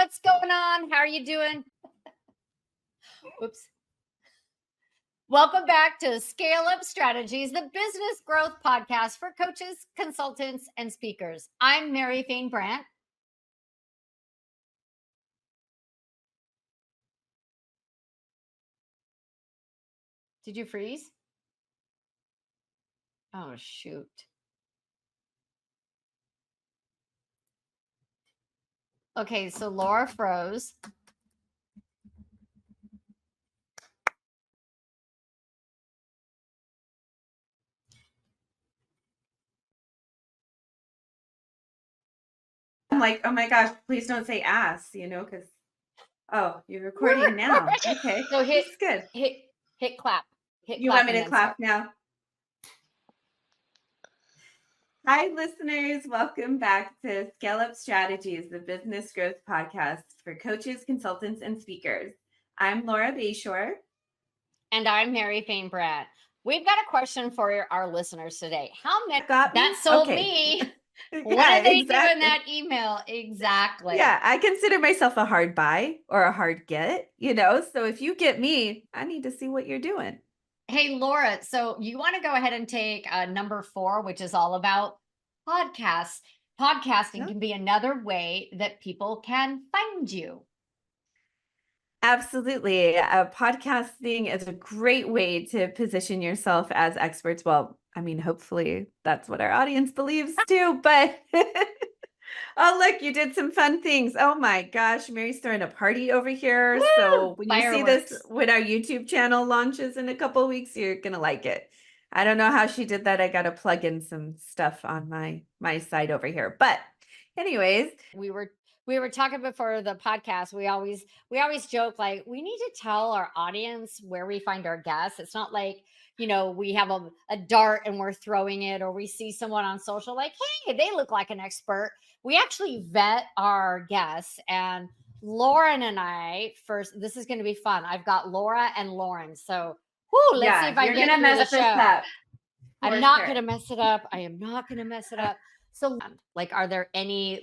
what's going on? How are you doing? Oops. Welcome back to Scale Up Strategies, the business growth podcast for coaches, consultants, and speakers. I'm Fain Brandt. Did you freeze? Oh, shoot. Okay, so Laura froze. I'm like, oh my gosh, please don't say ass, because, oh, you're recording now. Okay. So hit good. Hit clap. You want me to clap now? Hi, listeners. Welcome back to Scale Up Strategies, the business growth podcast for coaches, consultants, and speakers. I'm Laura Bashore. And I'm Fain Brandt. We've got a question for our listeners today. How many that sold me? What did they do in that email? Exactly. Yeah, I consider myself a hard buy or a hard get, so if you get me, I need to see what you're doing. Hey, Laura, so you want to go ahead and take number 4, which is all about podcasts. Podcasting can be another way that people can find you. Absolutely. Podcasting is a great way to position yourself as experts. Well, I mean, hopefully that's what our audience believes too, but oh, look, you did some fun things. Oh my gosh, Mary's throwing a party over here. Woo! So when Fireworks. You see this, when our YouTube channel launches in a couple of weeks, you're going to like it. I don't know how she did that. I got to plug in some stuff on my side over here. But anyways, we were talking before the podcast. We always joke, like, we need to tell our audience where we find our guests. It's not like, we have a dart and we're throwing it, or we see someone on social like, hey, they look like an expert. We actually vet our guests. And Lauren and I first, this is going to be fun. I've got Laura and Lauren. So let's see if I get through the show. I'm not going to mess it up. I am not going to mess it up. So like, are there any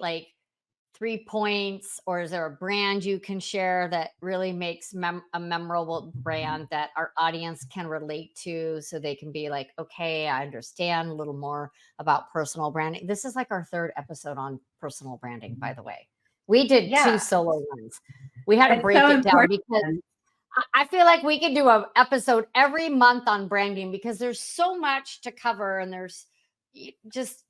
3 points, or is there a brand you can share that really makes a memorable brand that our audience can relate to, so they can be like, okay, I understand a little more about personal branding? This is like our 3rd episode on personal branding, by the way. We did 2 solo ones. We had to break it down because I feel like we could do an episode every month on branding, because there's so much to cover, and there's just,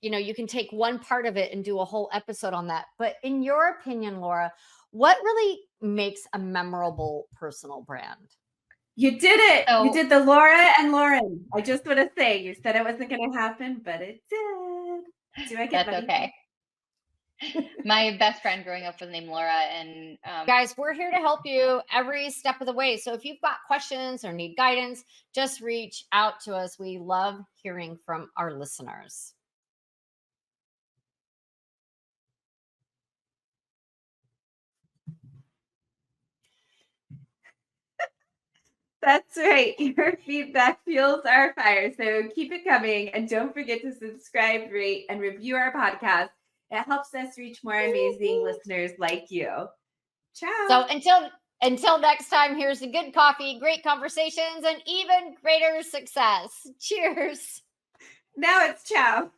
you can take one part of it and do a whole episode on that. But in your opinion, Laura, what really makes a memorable personal brand? You did it. You did the Laura and Lauren. I just want to say, you said it wasn't going to happen, but it did. Do I get That's okay. My best friend growing up was named Laura, and guys, we're here to help you every step of the way. So if you've got questions or need guidance, just reach out to us. We love hearing from our listeners. That's right. Your feedback fuels our fire. So keep it coming. And don't forget to subscribe, rate, and review our podcast. It helps us reach more amazing listeners like you. Ciao. So until next time, here's a good coffee, great conversations, and even greater success. Cheers. Now it's ciao.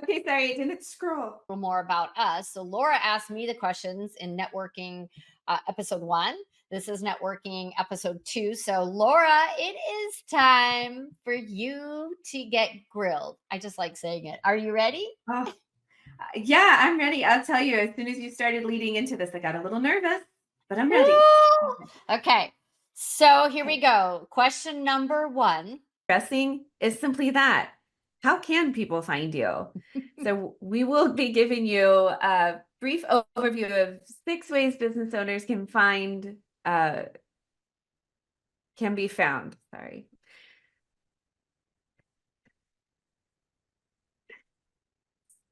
Okay, sorry, I didn't scroll. More about us. So Laura asked me the questions in networking episode 1. This is networking episode 2. So Laura, it is time for you to get grilled. I just like saying it. Are you ready? Oh, yeah, I'm ready. I'll tell you, as soon as you started leading into this, I got a little nervous, but I'm ready. Okay, so here we go. Question number 1. Dressing is simply that. How can people find you? So we will be giving you a brief overview of 6 ways business owners can be found. Sorry.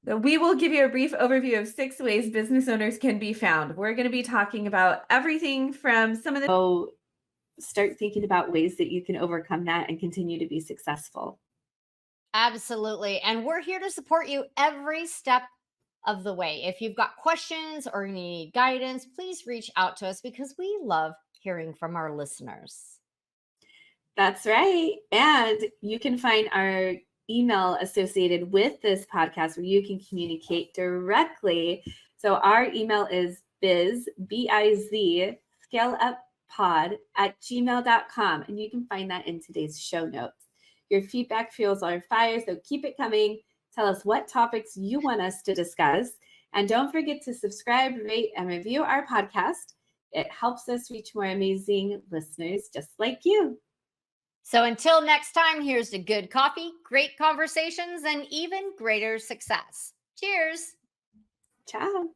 So we will give you a brief overview of 6 ways business owners can be found. We're going to be talking about everything from some of the... So start thinking about ways that you can overcome that and continue to be successful. Absolutely. And we're here to support you every step of the way. If you've got questions or you need guidance, please reach out to us because we love hearing from our listeners. That's right. And you can find our email associated with this podcast where you can communicate directly. So our email is biz, scaleuppod@gmail.com. And you can find that in today's show notes. Your feedback fuels our fire, so keep it coming. Tell us what topics you want us to discuss. And don't forget to subscribe, rate, and review our podcast. It helps us reach more amazing listeners just like you. So until next time, here's to good coffee, great conversations, and even greater success. Cheers. Ciao.